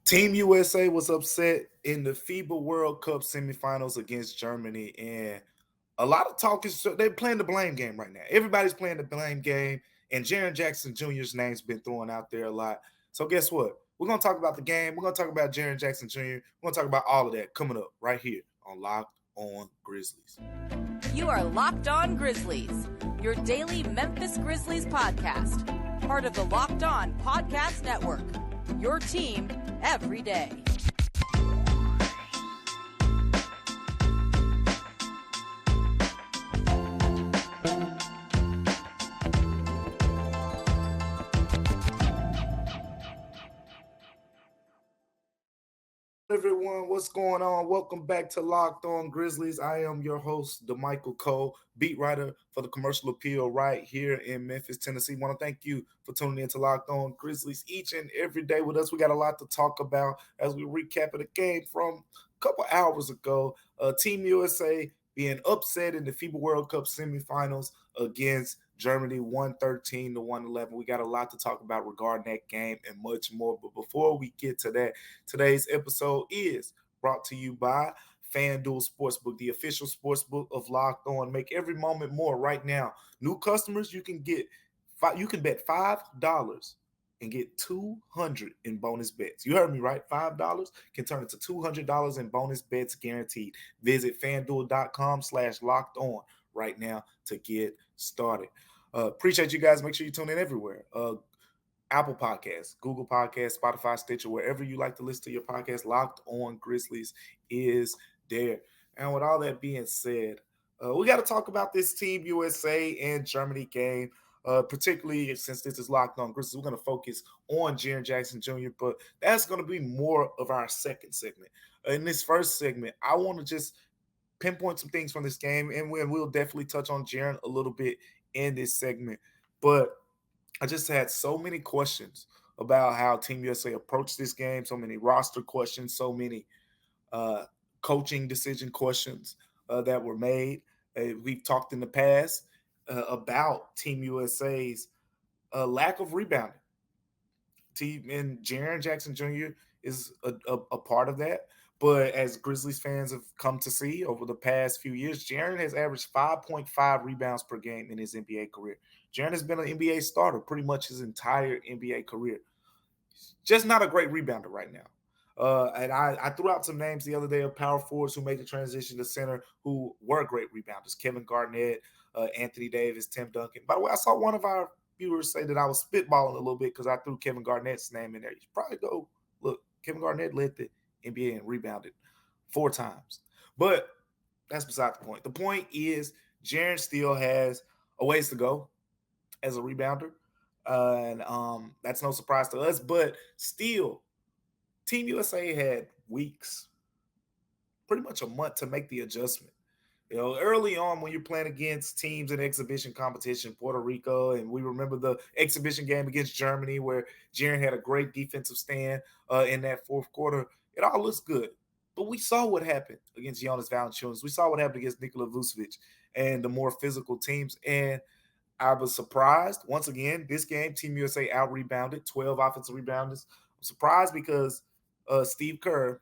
Team USA was upset in the FIBA World Cup semifinals against Germany, and a lot of talk is they're playing the blame game right now. Everybody's playing the blame game, and Jaren Jackson Jr.'s name's been thrown out there a lot. So guess what? We're gonna talk about the game. We're gonna talk about Jaren Jackson Jr. We're gonna talk about all of that coming up right here on Locked On Grizzlies. You are Locked On Grizzlies, your daily Memphis Grizzlies podcast, part of the Locked On Podcast Network. Your team every day. Everyone, what's going on? Welcome back to Locked On Grizzlies. I am your host, Damichael Cole, beat writer for the Commercial Appeal right here in Memphis, Tennessee. Want to thank you for tuning in to Locked On Grizzlies each and every day with us. We got a lot to talk about as we recap the game from a couple hours ago. Team USA being upset in the FIBA World Cup semifinals against Germany, 113 to 111. We got a lot to talk about regarding that game and much more. But before we get to that, today's episode is brought to you by FanDuel Sportsbook, the official sportsbook of Locked On. Make every moment more right now. New customers, you can bet $5 and get $200 in bonus bets. You heard me right. $5 can turn into $200 in bonus bets guaranteed. Visit FanDuel.com/locked on right now to get started. Appreciate you guys. Make sure you tune in everywhere. Apple Podcasts, Google Podcasts, Spotify, Stitcher, wherever you like to listen to your podcast. Locked On Grizzlies is there. And with all that being said, we got to talk about this Team USA and Germany game, particularly since this is Locked On Grizzlies. We're going to focus on Jaren Jackson Jr., but that's going to be more of our second segment. In this first segment, I want to just pinpoint some things from this game, and we'll definitely touch on Jaren a little bit in this segment. But I just had so many questions about how Team USA approached this game, so many roster questions, so many coaching decision questions that were made. We've talked in the past about Team USA's lack of rebounding. And Jaren Jackson Jr. is a part of that. But as Grizzlies fans have come to see over the past few years, Jaren has averaged 5.5 rebounds per game in his NBA career. Jaren has been an NBA starter pretty much his entire NBA career. Just not a great rebounder right now. And I threw out some names the other day of power forwards who made the transition to center who were great rebounders. Kevin Garnett, Anthony Davis, Tim Duncan. By the way, I saw one of our viewers say that I was spitballing a little bit because I threw Kevin Garnett's name in there. You should probably go look. Kevin Garnett led the NBA and rebounded 4 times. But that's beside the point. The point is Jaren still has a ways to go as a rebounder. And that's no surprise to us. But still, Team USA had weeks, pretty much a month to make the adjustment. You know, early on when you're playing against teams in exhibition competition, Puerto Rico, and we remember the exhibition game against Germany where Jaren had a great defensive stand in that fourth quarter. It all looks good. But we saw what happened against Jonas Valanciunas. We saw what happened against Nikola Vucevic and the more physical teams. And I was surprised. Once again, this game, Team USA out-rebounded, 12 offensive rebounders. I'm surprised because Steve Kerr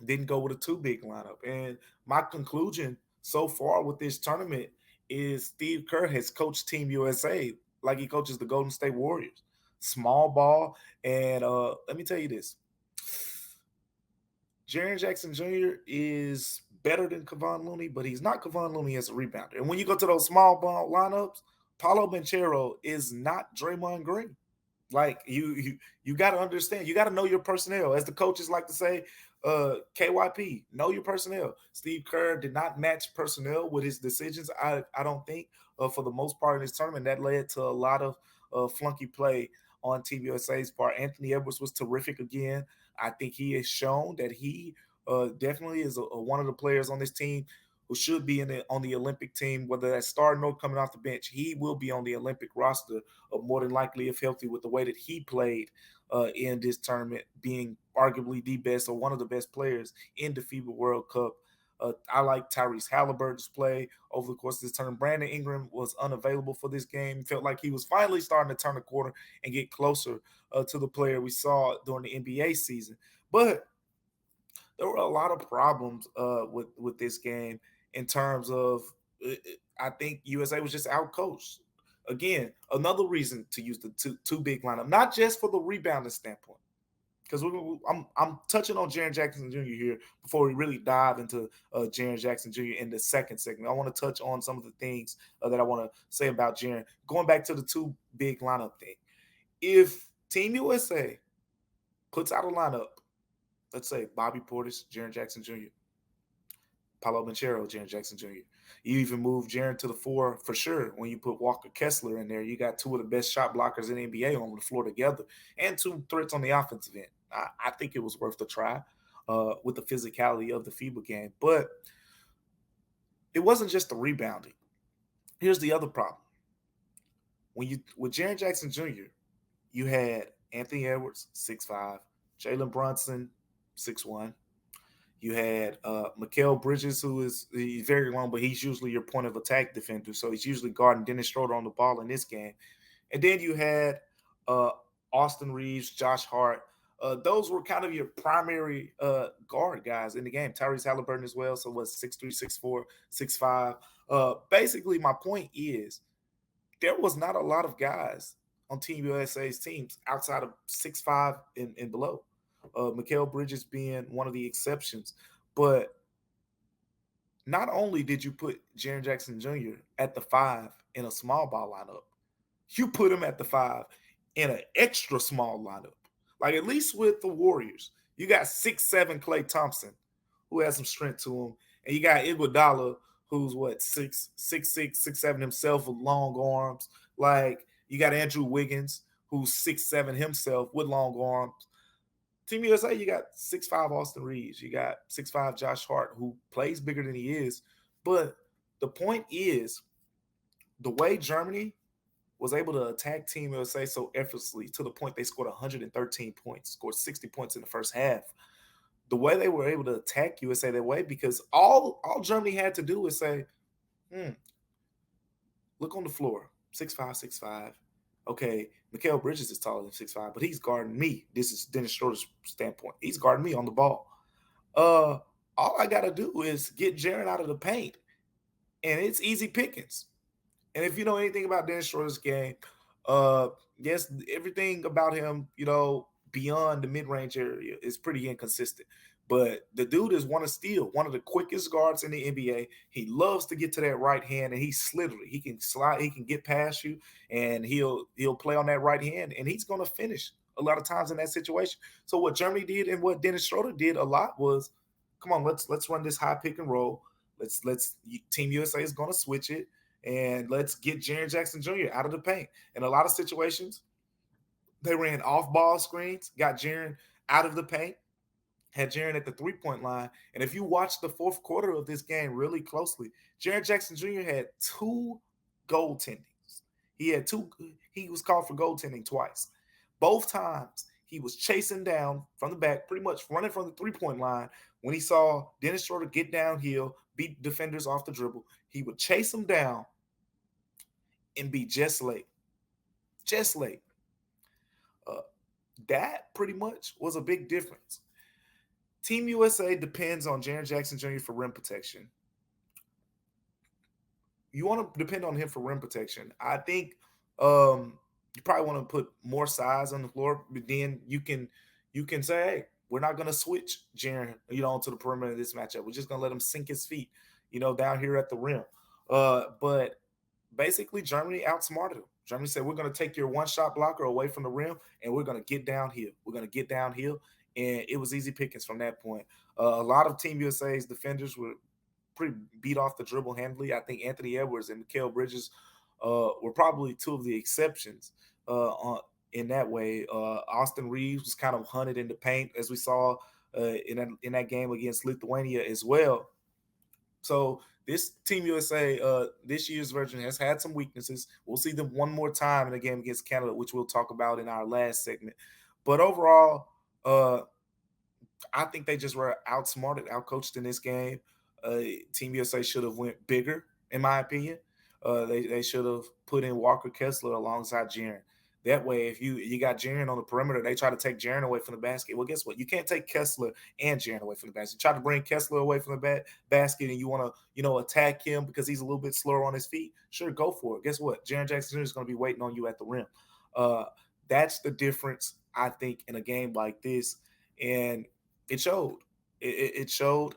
didn't go with a 2-big lineup. And my conclusion so far with this tournament is Steve Kerr has coached Team USA like he coaches the Golden State Warriors. Small ball. And let me tell you this. Jaren Jackson Jr. is better than Kevon Looney, but he's not Kevon Looney as a rebounder. And when you go to those small ball lineups, Paolo Banchero is not Draymond Green. Like you got to understand, you got to know your personnel. As the coaches like to say, KYP, know your personnel. Steve Kerr did not match personnel with his decisions. I don't think for the most part in this tournament that led to a lot of flunky play on Team USA's part. Anthony Edwards was terrific again. I think he has shown that he definitely is one of the players on this team who should be on the Olympic team, whether that's starting or coming off the bench. He will be on the Olympic roster more than likely if healthy with the way that he played in this tournament, being arguably the best or one of the best players in the FIBA World Cup. I like Tyrese Halliburton's play over the course of this tournament. Brandon Ingram was unavailable for this game. Felt like he was finally starting to turn the corner and get closer to the player we saw during the NBA season. But there were a lot of problems with this game in terms of I think USA was just outcoached. Again, another reason to use the two big lineup, not just for the rebounding standpoint, because I'm touching on Jaren Jackson Jr. here before we really dive into Jaren Jackson Jr. in the second segment. I want to touch on some of the things that I want to say about Jaren. Going back to the two big lineup thing, if Team USA puts out a lineup, let's say Bobby Portis, Jaren Jackson Jr., Paolo Banchero, Jaren Jackson Jr. You even move Jaren to the four for sure. When you put Walker Kessler in there, you got two of the best shot blockers in the NBA on the floor together and two threats on the offensive end. I think it was worth the try with the physicality of the FIBA game. But it wasn't just the rebounding. Here's the other problem. With Jaren Jackson Jr., you had Anthony Edwards, 6'5", Jalen Brunson, 6'1". You had Mikal Bridges, he's very long, but he's usually your point of attack defender. So he's usually guarding Dennis Schroeder on the ball in this game. And then you had Austin Reeves, Josh Hart. Those were kind of your primary guard guys in the game. Tyrese Halliburton as well. So was 6'3", 6'4", 6'5". Basically, my point is there was not a lot of guys on Team USA's teams outside of 6'5" and below. Mikal Bridges being one of the exceptions. But not only did you put Jaren Jackson Jr. at the 5 in a small ball lineup, you put him at the 5 in an extra small lineup. Like, at least with the Warriors, you got 6'7" Klay Thompson, who has some strength to him. And you got Iguodala, who's what, 6'6", 6'7" himself with long arms. Like, you got Andrew Wiggins, who's 6'7" himself with long arms. Team USA, you got 6'5" Austin Reeves. You got 6'5" Josh Hart, who plays bigger than he is. But the point is, the way Germany was able to attack Team USA so effortlessly to the point they scored 113 points, scored 60 points in the first half. The way they were able to attack USA that way, because all Germany had to do was say, look on the floor, 6'5", 6'5". Okay, Mikal Bridges is taller than 6'5", but he's guarding me. This is Dennis Schroeder's standpoint. He's guarding me on the ball. All I got to do is get Jaren out of the paint, and it's easy pickings. And if you know anything about Dennis Schroeder's game, yes, everything about him, beyond the mid-range area is pretty inconsistent. But the dude is one of the quickest guards in the NBA. He loves to get to that right hand, and he's slithery. He can slide, he can get past you, and he'll play on that right hand, and he's going to finish a lot of times in that situation. So what Germany did and what Dennis Schroeder did a lot was, come on, let's run this high pick and roll. Let's Team USA is going to switch it, and let's get Jaren Jackson Jr. out of the paint. In a lot of situations, they ran off-ball screens, got Jaren out of the paint, had Jaren at the three-point line. And if you watch the fourth quarter of this game really closely, Jaren Jackson Jr. had two goaltendings. He was called for goaltending twice. Both times he was chasing down from the back, pretty much running from the three-point line. When he saw Dennis Schroeder get downhill, beat defenders off the dribble, he would chase him down and be just late. Just late. That pretty much was a big difference. Team USA depends on Jaren Jackson Jr. for rim protection. You want to depend on him for rim protection. I think you probably want to put more size on the floor, but then you can say, hey, we're not going to switch Jaren, onto the perimeter of this matchup. We're just going to let him sink his feet, down here at the rim. But basically, Germany outsmarted him. Germany said, we're going to take your one-shot blocker away from the rim, and we're going to get downhill. And it was easy pickings from that point. A lot of Team USA's defenders were pretty beat off the dribble handily. I think Anthony Edwards and Mikal Bridges were probably two of the exceptions in that way. Austin Reeves was kind of hunted in the paint, as we saw in that game against Lithuania as well. So this Team USA, this year's version, has had some weaknesses. We'll see them one more time in the game against Canada, which we'll talk about in our last segment. But overall, I think they just were outsmarted, outcoached in this game. Team USA should have went bigger, in my opinion. They should have put in Walker Kessler alongside Jaren. That way, if you got Jaren on the perimeter, they try to take Jaren away from the basket. Well, guess what? You can't take Kessler and Jaren away from the basket. You try to bring Kessler away from the basket, and you want to attack him because he's a little bit slower on his feet. Sure, go for it. Guess what? Jaren Jackson Jr. is going to be waiting on you at the rim. Uh, that's the difference, I think, in a game like this, and it showed. It showed,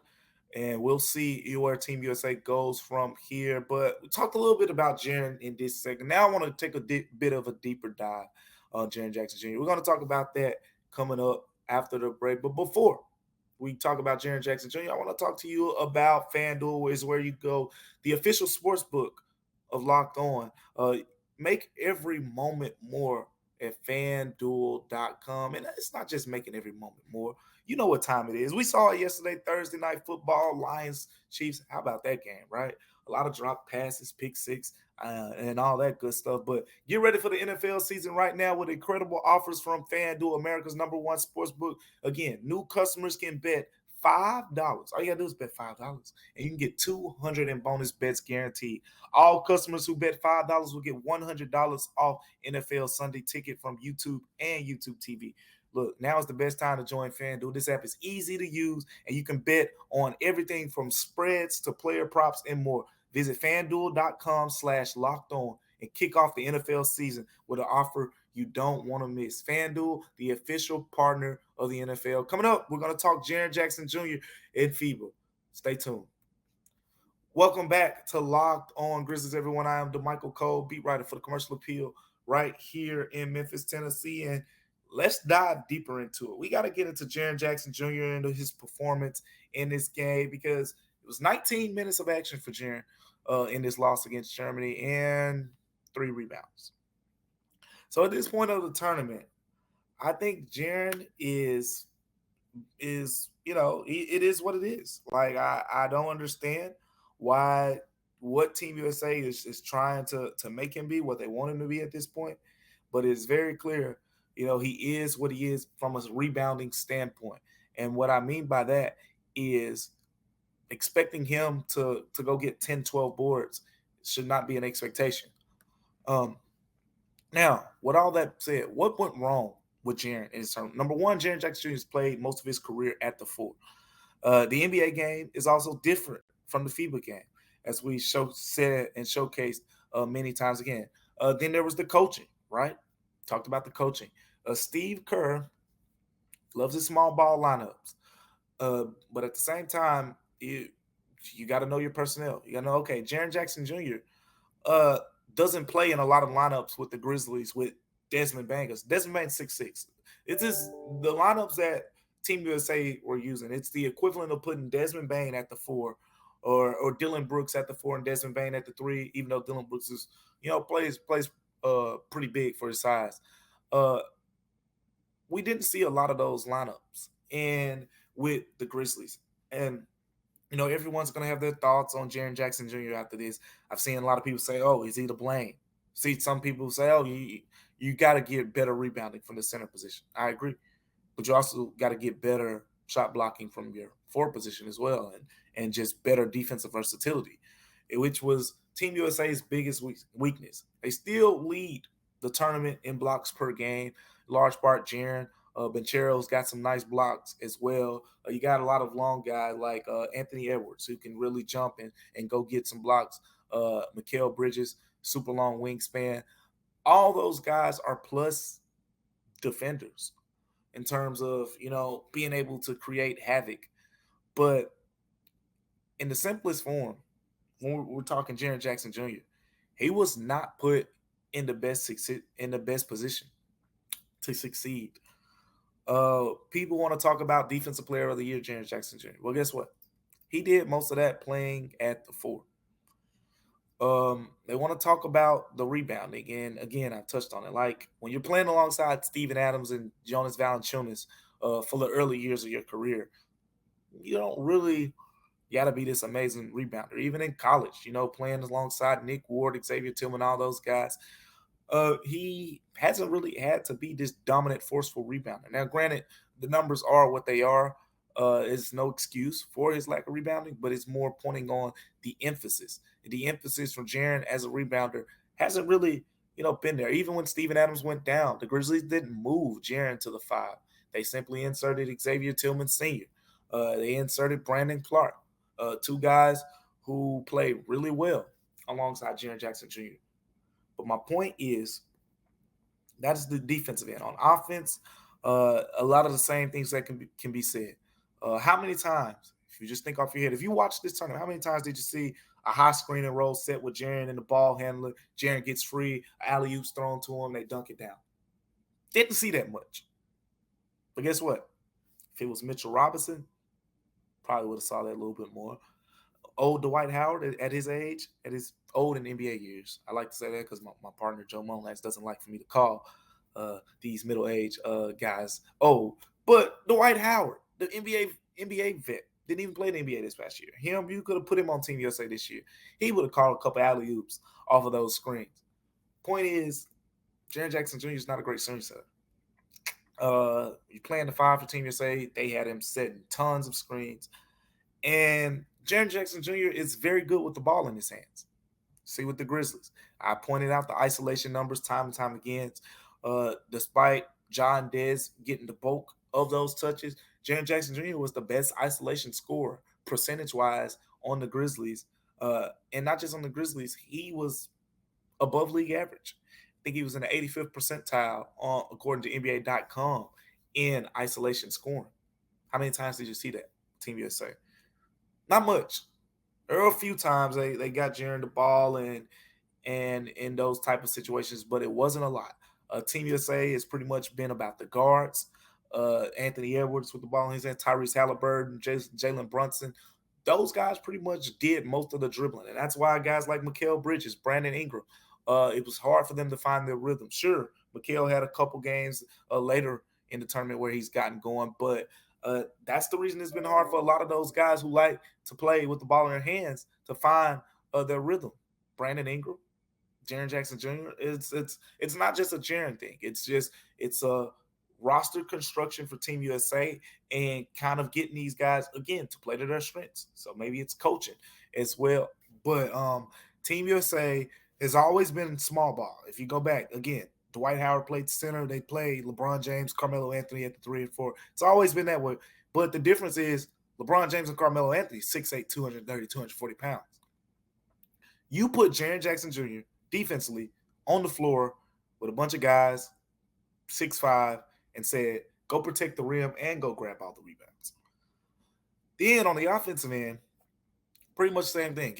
and we'll see where Team USA goes from here. But we talked a little bit about Jaren in this segment. Now I want to take a bit of a deeper dive on Jaren Jackson Jr. We're going to talk about that coming up after the break. But before we talk about Jaren Jackson Jr., I want to talk to you about FanDuel, is where you go, the official sports book of Locked On. Make every moment more at FanDuel.com. And it's not just making every moment more. You know what time it is. We saw it yesterday, Thursday night football, Lions, Chiefs. How about that game, right? A lot of drop passes, pick six, and all that good stuff. But get ready for the NFL season right now with incredible offers from FanDuel, America's #1 sports book. Again, new customers can bet $5. All you gotta do is bet $5, and you can get 200 in bonus bets guaranteed. All customers who bet $5 will get $100 off NFL Sunday ticket from YouTube and YouTube TV. Look, now is the best time to join FanDuel. This app is easy to use, and you can bet on everything from spreads to player props and more. Visit FanDuel.com/locked on and kick off the NFL season with an offer you don't want to miss. FanDuel, the official partner of the NFL. Coming up, we're going to talk Jaren Jackson Jr. and FIBA. Stay tuned. Welcome back to Locked On Grizzlies, everyone. I am Damichael Cole, beat writer for the Commercial Appeal right here in Memphis, Tennessee. And let's dive deeper into it. We got to get into Jaren Jackson Jr. and his performance in this game, because it was 19 minutes of action for Jaren in this loss against Germany and 3 rebounds. So at this point of the tournament, I think Jaren is it is what it is. Like I don't understand what Team USA is trying to make him be, what they want him to be at this point. But it's very clear, he is what he is from a rebounding standpoint. And what I mean by that is expecting him to go get 10, 12 boards should not be an expectation. Now, with all that said, what went wrong with Jaren in his term? Number one, Jaren Jackson Jr. has played most of his career at the 4. The NBA game is also different from the FIBA game, as we said and showcased many times again. Then there was the coaching, right? Talked about the coaching. Steve Kerr loves his small ball lineups. But at the same time, you got to know your personnel. You got to know, okay, Jaren Jackson Jr. Doesn't play in a lot of lineups with the Grizzlies with Desmond Bane. Desmond Bane's 6'6". It's just the lineups that Team USA were using. It's the equivalent of putting Desmond Bane at the 4 or Dillon Brooks at the 4 and Desmond Bane at the 3, even though Dillon Brooks is, plays pretty big for his size. We didn't see a lot of those lineups and with the Grizzlies. And everyone's going to have their thoughts on Jaren Jackson Jr. after this. I've seen a lot of people say, oh, is he to blame? See some people say, oh, you got to get better rebounding from the center position. I agree. But you also got to get better shot blocking from your 4 position as well, and just better defensive versatility, which was Team USA's biggest weakness. They still lead the tournament in blocks per game, large part Jaren. Banchero's got some nice blocks as well. You got a lot of long guys like Anthony Edwards who can really jump and go get some blocks. Mikal Bridges, super long wingspan. All those guys are plus defenders in terms of, being able to create havoc. But in the simplest form, when we're talking Jaren Jackson Jr., he was not put in the best position to succeed. People want to talk about Defensive Player of the Year, Jaren Jackson Jr. Well, guess what? He did most of that playing at the 4. They want to talk about the rebounding, and again, I touched on it. Like when you're playing alongside Steven Adams and Jonas Valanciunas for the early years of your career, you don't really got to be this amazing rebounder. Even in college, playing alongside Nick Ward, Xavier Tillman, all those guys, he hasn't really had to be this dominant, forceful rebounder. Now, granted, the numbers are what they are. Is no excuse for his lack of rebounding, but it's more pointing on the emphasis. The emphasis from Jaren as a rebounder hasn't really been there. Even when Steven Adams went down, the Grizzlies didn't move Jaren to the 5. They simply inserted Xavier Tillman Sr. They inserted Brandon Clark, two guys who played really well alongside Jaren Jackson Jr. But my point is, that's the defensive end. On offense, a lot of the same things that can be said. How many times, if you just think off your head, if you watch this tournament, how many times did you see a high screen and roll set with Jaren and the ball handler? Jaren gets free, alley-oop's thrown to him, they dunk it down. Didn't see that much. But guess what? If it was Mitchell Robinson, probably would have saw that a little bit more. Old Dwight Howard at his age, at his old in NBA years. I like to say that because my partner Joe Monlax doesn't like for me to call these middle-aged guys old. But Dwight Howard, the NBA vet, didn't even play in the NBA this past year. You could have put him on Team USA this year. He would have called a couple alley-oops off of those screens. Point is, Jaren Jackson Jr. is not a great screen setter. You playing the 5 for Team USA, they had him setting tons of screens. And Jaren Jackson Jr. is very good with the ball in his hands. See with the Grizzlies. I pointed out the isolation numbers time and time again. Despite John Dez getting the bulk of those touches, Jaren Jackson Jr. was the best isolation scorer percentage-wise on the Grizzlies. And not just on the Grizzlies, he was above league average. I think he was in the 85th percentile according to NBA.com in isolation scoring. How many times did you see that, Team USA? Not much. There were a few times they got Jaren the ball and in those type of situations, but it wasn't a lot. Team USA has pretty much been about the guards. Anthony Edwards with the ball in his hand, Tyrese Halliburton, Jalen Brunson. Those guys pretty much did most of the dribbling, and that's why guys like Mikal Bridges, Brandon Ingram, it was hard for them to find their rhythm. Sure, Mikal had a couple games later in the tournament where he's gotten going, but that's the reason it's been hard for a lot of those guys who like to play with the ball in their hands to find their rhythm. Brandon Ingram, Jaren Jackson Jr. It's not just a Jaren thing. It's a roster construction for Team USA and kind of getting these guys again to play to their strengths. So maybe it's coaching as well. But Team USA has always been small ball. If you go back again, Dwight Howard played center. They played LeBron James, Carmelo Anthony at the 3 and 4. It's always been that way. But the difference is LeBron James and Carmelo Anthony, 6'8", 230, 240 pounds. You put Jaren Jackson Jr. defensively on the floor with a bunch of guys, 6'5", and said, go protect the rim and go grab all the rebounds. Then on the offensive end, pretty much the same thing.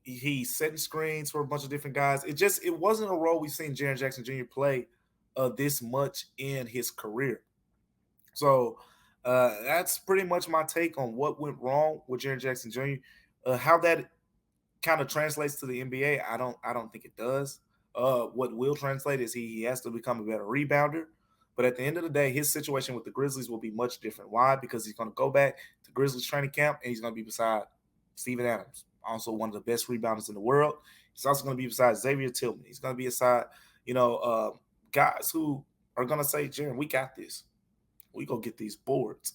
He's setting screens for a bunch of different guys. It wasn't a role we've seen Jaren Jackson Jr. play this much in his career. So that's pretty much my take on what went wrong with Jaren Jackson Jr. How that kind of translates to the NBA, I don't think it does. What will translate is he has to become a better rebounder. But at the end of the day, his situation with the Grizzlies will be much different. Why? Because he's going to go back to Grizzlies training camp and he's going to be beside Steven Adams, also one of the best rebounders in the world. He's also going to be beside Xavier Tillman. He's going to be beside, guys who are going to say, Jaren, we got this. We go get these boards.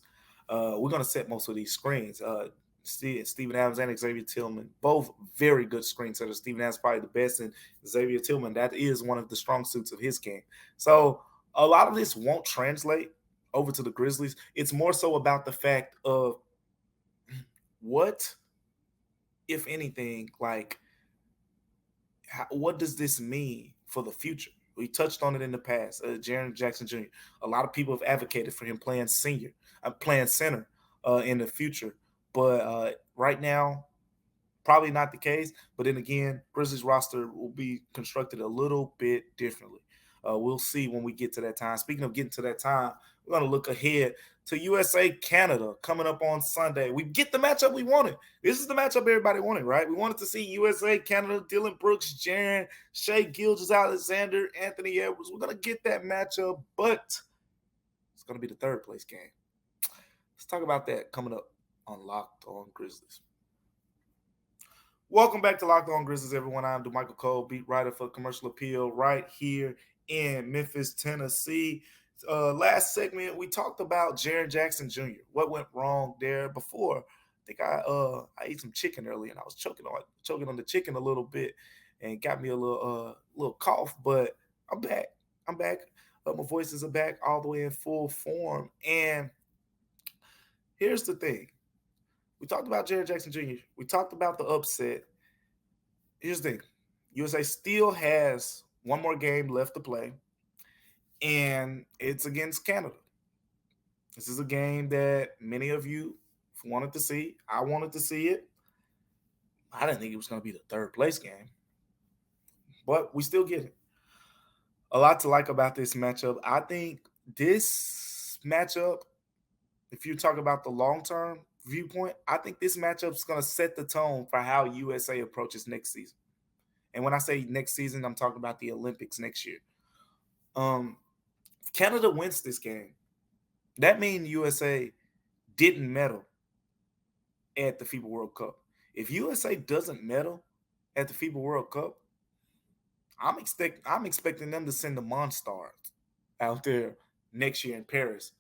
We're going to set most of these screens. Steven Adams and Xavier Tillman, both very good screen setters. Steven Adams probably the best, and Xavier Tillman, that is one of the strong suits of his game. So a lot of this won't translate over to the Grizzlies. It's more so about the fact of what, if anything, what does this mean for the future? We touched on it in the past. Jaren Jackson Jr. A lot of people have advocated for him playing center in the future. But right now, probably not the case. But then again, Grizzlies roster will be constructed a little bit differently. We'll see when we get to that time. Speaking of getting to that time, we're going to look ahead to USA Canada coming up on Sunday. We get the matchup we wanted. This is the matchup everybody wanted, right? We wanted to see USA Canada, Dillon Brooks, Jaren, Shai Gilgeous-Alexander, Anthony Edwards. We're going to get that matchup, but it's going to be the third place game. Let's talk about that coming up on Locked On Grizzlies. Welcome back to Locked On Grizzlies, everyone. I'm Damichael Cole, beat writer for Commercial Appeal right here in Memphis, Tennessee. Last segment, we talked about Jaren Jackson Jr. What went wrong there before? I think I ate some chicken earlier, and I was choking on the chicken a little bit. and got me a little cough, but I'm back. I'm back. My voices are back all the way in full form. And here's the thing: we talked about Jaren Jackson Jr. We talked about the upset. Here's the thing: USA still has one more game left to play, and it's against Canada. This is a game that many of you wanted to see. I wanted to see it. I didn't think it was going to be the third place game, but we still get it. A lot to like about this matchup. I think this matchup, if you talk about the long term viewpoint, I think this matchup is going to set the tone for how USA approaches next season. And when I say next season, I'm talking about the Olympics next year. If Canada wins this game, that means USA didn't medal at the FIBA World Cup. If USA doesn't medal at the FIBA World Cup, I'm expecting them to send the Monstars out there next year in Paris.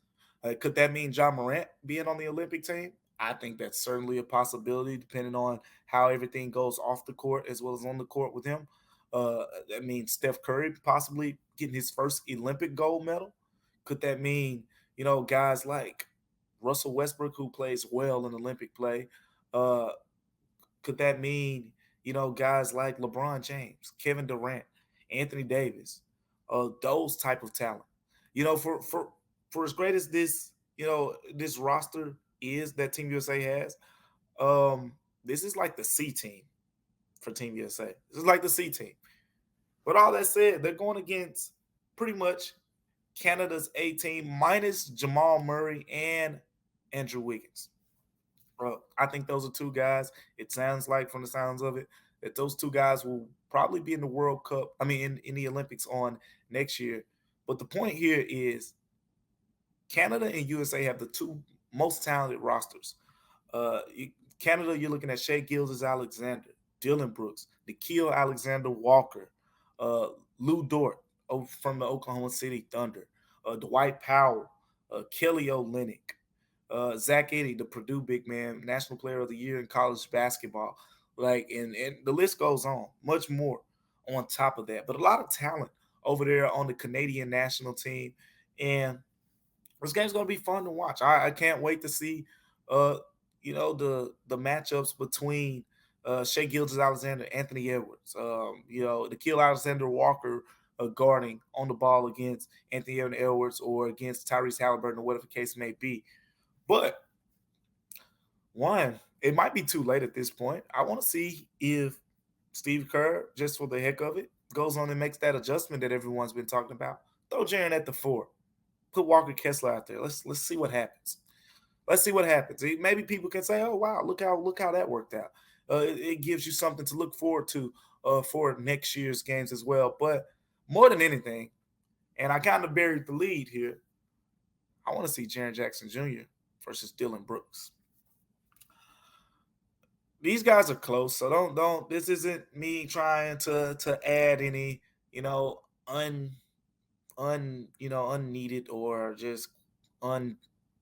Could that mean John Morant being on the Olympic team? I think that's certainly a possibility, depending on how everything goes off the court as well as on the court with him. That means Steph Curry possibly getting his first Olympic gold medal. Could that mean, guys like Russell Westbrook, who plays well in Olympic play? Uh, could that mean, guys like LeBron James, Kevin Durant, Anthony Davis, those type of talent? For as great as this roster is that Team USA has, this is like the C team for Team USA. This is like the C team. But all that said, they're going against pretty much Canada's A team minus Jamal Murray and Andrew Wiggins. I think those are two guys. It sounds like, from the sounds of it, that those two guys will probably be in the World Cup. I mean, in the Olympics on next year. But the point here is Canada and USA have the two most talented rosters. Uh, Canada, you're looking at Shea Gilgeous-Alexander, Dillon Brooks, Nikhil Alexander-Walker, uh, Lou Dort from the Oklahoma City Thunder, Dwight Powell, Kelly Olynyk, Zach Edey, the Purdue big man, National Player of the Year in college basketball. And the list goes on, much more on top of that. But a lot of talent over there on the Canadian national team. And this game's going to be fun to watch. I can't wait to see, the matchups between Shea Gilgeous-Alexander, Anthony Edwards, Nikhil Alexander-Walker guarding on the ball against Anthony Edwards or against Tyrese Halliburton or whatever the case may be. But one, it might be too late at this point. I want to see if Steve Kerr, just for the heck of it, goes on and makes that adjustment that everyone's been talking about. Throw Jaren at the 4. Put Walker Kessler out there. Let's see what happens. Let's see what happens. Maybe people can say, "Oh wow, look how that worked out." It gives you something to look forward to for next year's games as well. But more than anything, and I kind of buried the lead here, I want to see Jaren Jackson Jr. versus Dillon Brooks. These guys are close, so don't. This isn't me trying to add any unneeded or just un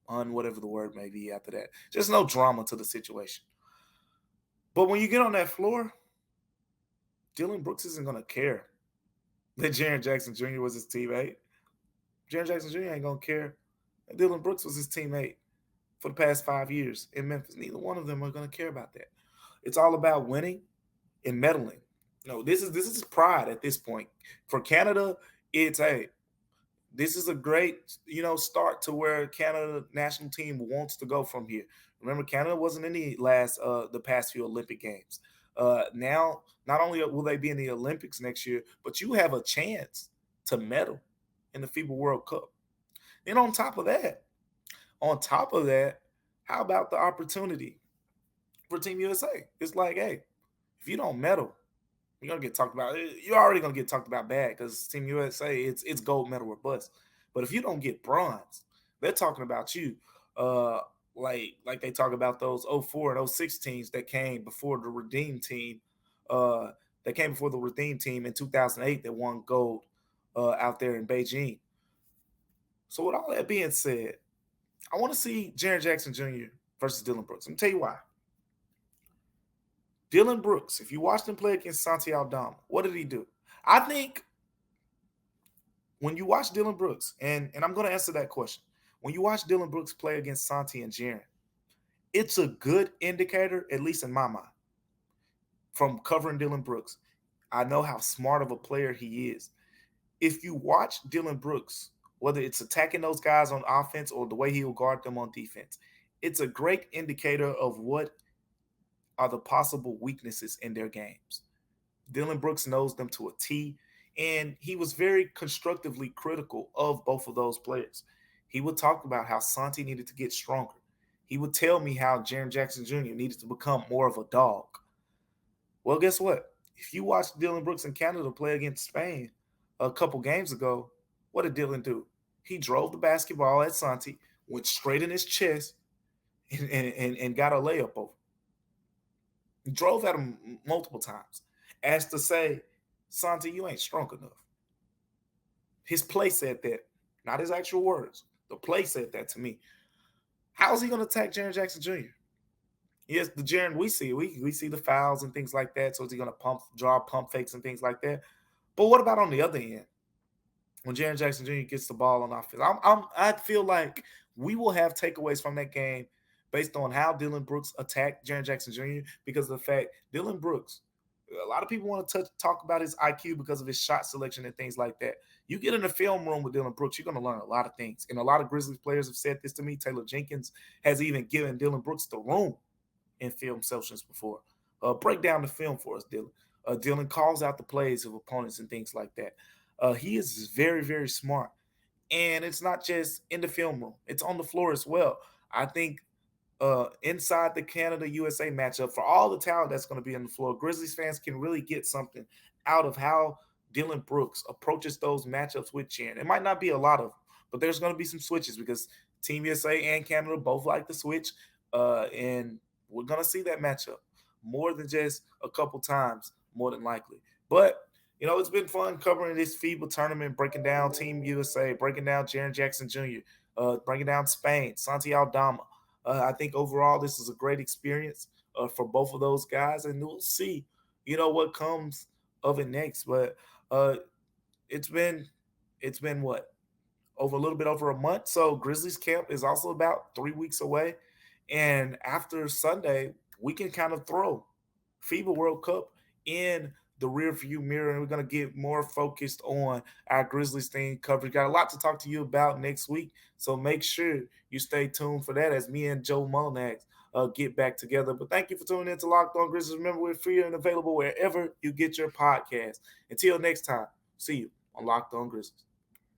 whatever the word may be after that. Just no drama to the situation. But when you get on that floor, Dillon Brooks isn't gonna care that Jaren Jackson Jr. was his teammate. Jaren Jackson Jr. ain't gonna care that Dillon Brooks was his teammate for the past 5 years in Memphis. Neither one of them are gonna care about that. It's all about winning and medaling. This is pride at this point. For Canada, it's this is a great, start to where Canada national team wants to go from here. Remember, Canada wasn't in the past few Olympic Games. Now, not only will they be in the Olympics next year, but you have a chance to medal in the FIBA World Cup. Then on top of that, how about the opportunity for Team USA? It's like, hey, if you don't medal, you're gonna get talked about. You're already gonna get talked about bad because Team USA, it's gold medal or bust. But if you don't get bronze, they're talking about you, like they talk about those 04 and 06 teams that came before the Redeem team. In 2008 that won gold out there in Beijing. So with all that being said, I want to see Jaren Jackson Jr. versus Dillon Brooks. Let me tell you why. Dillon Brooks, if you watched him play against Santi Aldama, what did he do? I think when you watch Dillon Brooks, and I'm going to answer that question. When you watch Dillon Brooks play against Santi and Jaren, it's a good indicator, at least in my mind, from covering Dillon Brooks. I know how smart of a player he is. If you watch Dillon Brooks, whether it's attacking those guys on offense or the way he'll guard them on defense, it's a great indicator of what are the possible weaknesses in their games. Dillon Brooks knows them to a T, and he was very constructively critical of both of those players. He would talk about how Santi needed to get stronger. He would tell me how Jaren Jackson Jr. needed to become more of a dog. Well, guess what? If you watched Dillon Brooks in Canada play against Spain a couple games ago, what did Dillon do? He drove the basketball at Santi, went straight in his chest, and got a layup over. He drove at him multiple times, as to say, Santi, you ain't strong enough. His play said that, not his actual words. The play said that to me. How is he going to attack Jaren Jackson Jr.? Yes, the Jaren we see, we see the fouls and things like that. So is he going to draw pump fakes and things like that? But what about on the other end? When Jaren Jackson Jr. gets the ball on offense, I feel like we will have takeaways from that game based on how Dillon Brooks attacked Jaren Jackson Jr. because of the fact Dillon Brooks, a lot of people want to talk about his IQ because of his shot selection and things like that. You get in the film room with Dillon Brooks, you're going to learn a lot of things. And a lot of Grizzlies players have said this to me. Taylor Jenkins has even given Dillon Brooks the room in film sessions before. Break down the film for us, Dillon. Dillon calls out the plays of opponents and things like that. He is very, very smart. And it's not just in the film room. It's on the floor as well. I think inside the Canada-USA matchup, for all the talent that's going to be on the floor, Grizzlies fans can really get something out of how Dillon Brooks approaches those matchups with Jaren. It might not be a lot of them, but there's going to be some switches because Team USA and Canada both like to switch. And we're going to see that matchup more than just a couple times, more than likely. But it's been fun covering this FIBA tournament, breaking down Team USA, breaking down Jaren Jackson Jr., breaking down Spain, Santi Aldama. I think overall this is a great experience for both of those guys, and we'll see, what comes of it next. But it's been what, over a little bit over a month. So Grizzlies camp is also about 3 weeks away, and after Sunday, we can kind of throw FIBA World Cup in the rearview mirror, and we're going to get more focused on our Grizzlies thing coverage. Got a lot to talk to you about next week, so make sure you stay tuned for that as me and Joe Mullinax get back together. But thank you for tuning in to Locked On Grizzlies. Remember, we're free and available wherever you get your podcast. Until next time, see you on Locked On Grizzlies.